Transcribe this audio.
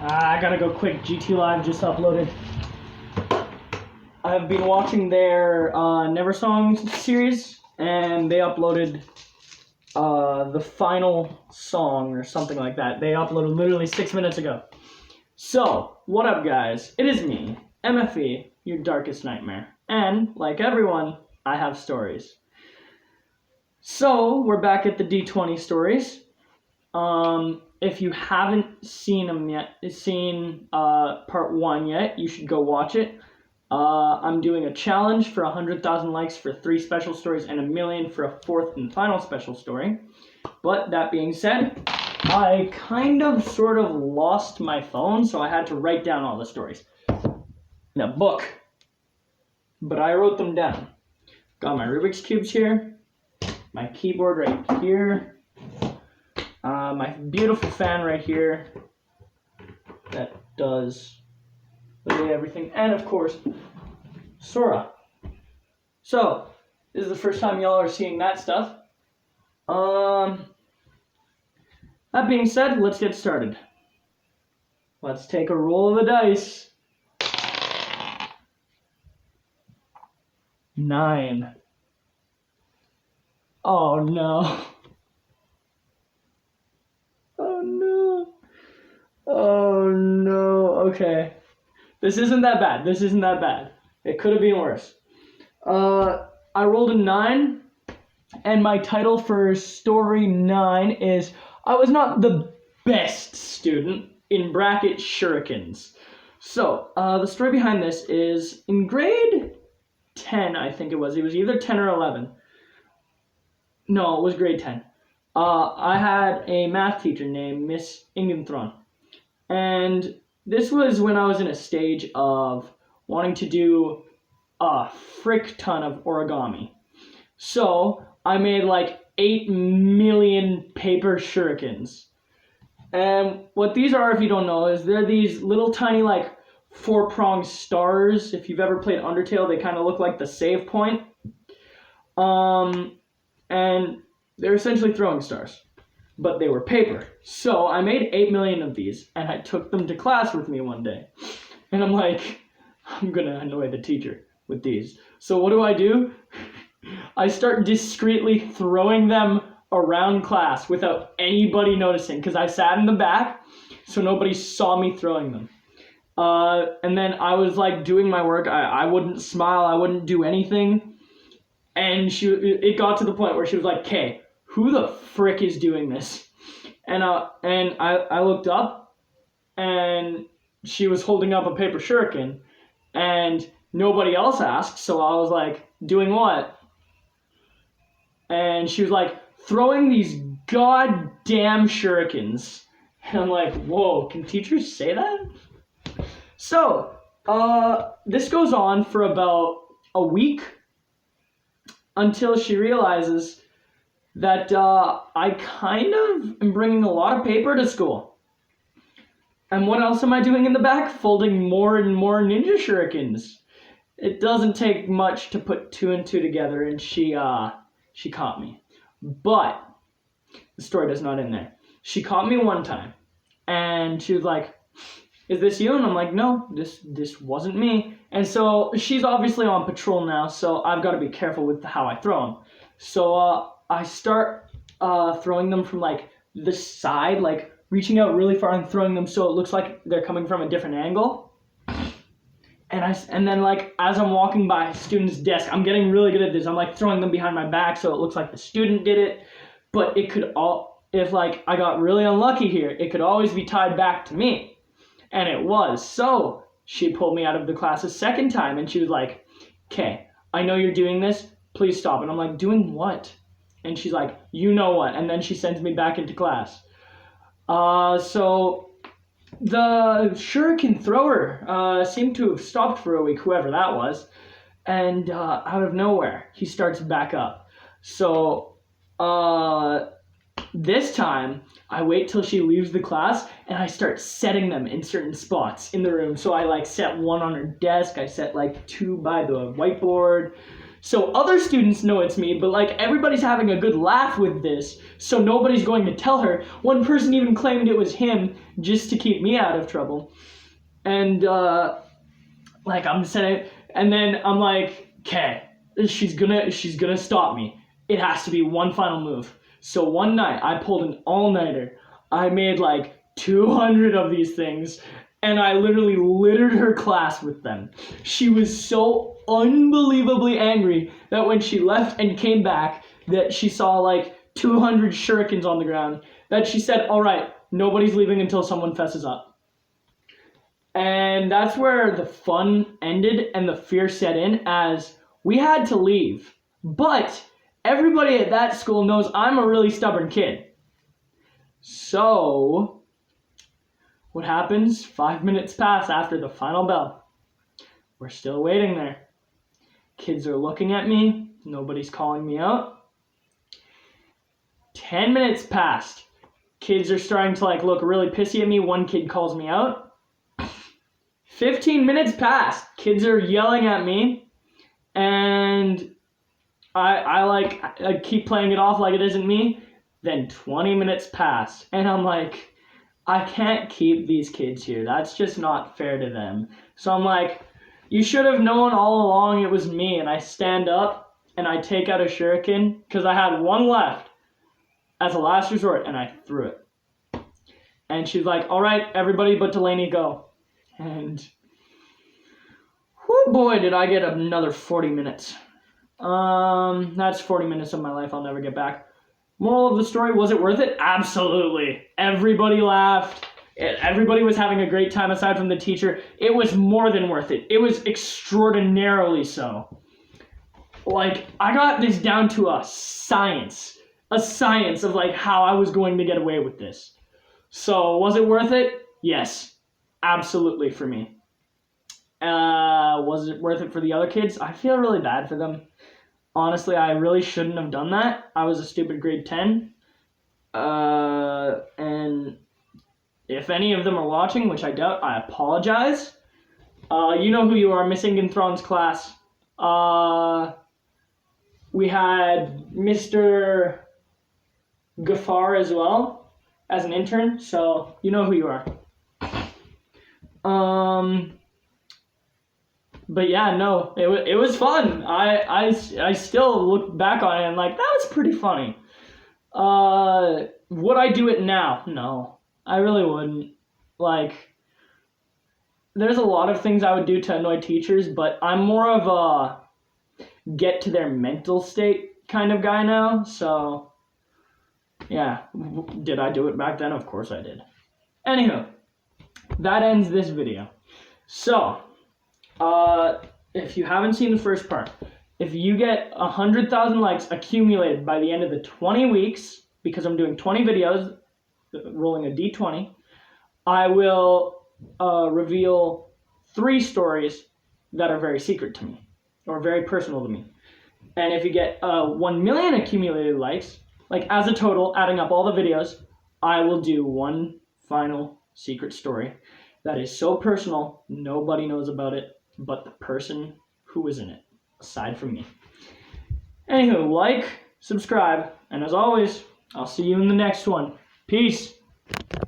I gotta go quick. GT Live just uploaded. I've been watching their Never Song series, and they uploaded the final song or something like that. They uploaded literally 6 minutes ago. So, what up, guys? It is me, MFE, your darkest nightmare. And, like everyone, I have stories. So, we're back at the D20 Stories. If you haven't seen them yet, part 1 yet, you should go watch it. I'm doing a challenge for 100,000 likes for 3 special stories and 1 million for a 4th and final special story. But that being said, I kind of sort of lost my phone, so I had to write down all the stories in a book. But I wrote them down. Got my Rubik's Cubes here, my keyboard right here, my beautiful fan right here that does literally everything, and of course, Sora. So, this is the first time y'all are seeing that stuff. That being said, let's get started. Let's take a roll of the dice. 9. Oh no. Oh no. Oh no. Okay. This isn't that bad. It could have been worse. I rolled a 9, and my title for story 9 is I was not the best student, in brackets shurikens. So, the story behind this is in grade 10, I think it was. It was either 10 or 11. No, it was grade 10. I had a math teacher named Miss Ingenthron. And this was when I was in a stage of wanting to do a frick ton of origami. So I made like 8 million paper shurikens. And what these are, if you don't know, is they're these little tiny like 4-pronged stars. If you've ever played Undertale, they kind of look like the save point. And they're essentially throwing stars, but they were paper. So I made 8 million of these, and I took them to class with me one day. And I'm like, I'm gonna annoy the teacher with these. So what do? I start discreetly throwing them around class without anybody noticing, because I sat in the back, so nobody saw me throwing them. And then I was like doing my work. I wouldn't smile, I wouldn't do anything. And it got to the point where she was like, "Kay, who the frick is doing this?" And I looked up, and she was holding up a paper shuriken, and nobody else asked, so I was like, "Doing what?" And she was like, "Throwing these goddamn shurikens." And I'm like, whoa, can teachers say that? So, this goes on for about a week until she realizes that I kind of am bringing a lot of paper to school. And what else am I doing in the back? Folding more and more ninja shurikens. It doesn't take much to put 2 and 2 together, and she caught me. But the story does not end there. She caught me one time, and she was like, "Is this you?" And I'm like, "No, this wasn't me." And so she's obviously on patrol now, so I've got to be careful with how I throw them. So I start throwing them from like the side, like reaching out really far and throwing them so it looks like they're coming from a different angle. And then like as I'm walking by a student's desk, I'm getting really good at this. I'm like throwing them behind my back so it looks like the student did it. But it could if like I got really unlucky here, it could always be tied back to me. And it was. So she pulled me out of the class a second time, and she was like, "Okay, I know you're doing this. Please stop." And I'm like, "Doing what?" And she's like, "You know what?" And then she sends me back into class. So the shuriken thrower seemed to have stopped for a week, whoever that was. And out of nowhere, he starts back up. So this time, I wait till she leaves the class, and I start setting them in certain spots in the room. So I like set 1 on her desk, I set like 2 by the whiteboard, So other students know it's me, but like everybody's having a good laugh with this, so nobody's going to tell her. One person even claimed it was him just to keep me out of trouble. And like I'm saying, and then I'm like, okay, she's gonna stop me. It has to be one final move. So one night I pulled an all-nighter. I made like 200 of these things, and I literally littered her class with them. She was so unbelievably angry that when she left and came back, that she saw like 200 shurikens on the ground, that she said, all right, nobody's leaving until someone fesses up. And that's where the fun ended and the fear set in, as we had to leave. But everybody at that school knows I'm a really stubborn kid. So what happens? 5 minutes pass after the final bell. We're still waiting there. Kids are looking at me. Nobody's calling me out. 10 minutes passed. Kids are starting to like look really pissy at me. One kid calls me out. 15 minutes passed. Kids are yelling at me. And I keep playing it off like it isn't me. Then 20 minutes pass. And I'm like, I can't keep these kids here. That's just not fair to them. So I'm like, you should have known all along it was me. And I stand up and I take out a shuriken because I had one left as a last resort, and I threw it. And she's like, all right, everybody but Delaney, go. And whoo boy, did I get another 40 minutes. That's 40 minutes of my life I'll never get back. Moral of the story, was it worth it? Absolutely. Everybody laughed. Everybody was having a great time aside from the teacher. It was more than worth it. It was extraordinarily so. Like, I got this down to a science of like how I was going to get away with this. So, was it worth it? Yes, absolutely for me. Was it worth it for the other kids? I feel really bad for them. Honestly, I really shouldn't have done that. I was a stupid grade 10. And if any of them are watching, which I doubt, I apologize. You know who you are, Miss Ingenthron's class. We had Mr. Gafar as well as an intern, so you know who you are. But yeah, no, it was fun. I still look back on it and like, that was pretty funny. Would I do it now? No, I really wouldn't. Like, there's a lot of things I would do to annoy teachers, but I'm more of a get to their mental state kind of guy now. So yeah, did I do it back then? Of course I did. Anywho, that ends this video. So if you haven't seen the first part, if you get 100,000 likes accumulated by the end of the 20 weeks, because I'm doing 20 videos, rolling a D20, I will reveal 3 stories that are very secret to me, or very personal to me. And if you get 1 million accumulated likes, like as a total, adding up all the videos, I will do one final secret story that is so personal, nobody knows about it but the person who was in it, aside from me. Anywho, like, subscribe, and as always, I'll see you in the next one. Peace.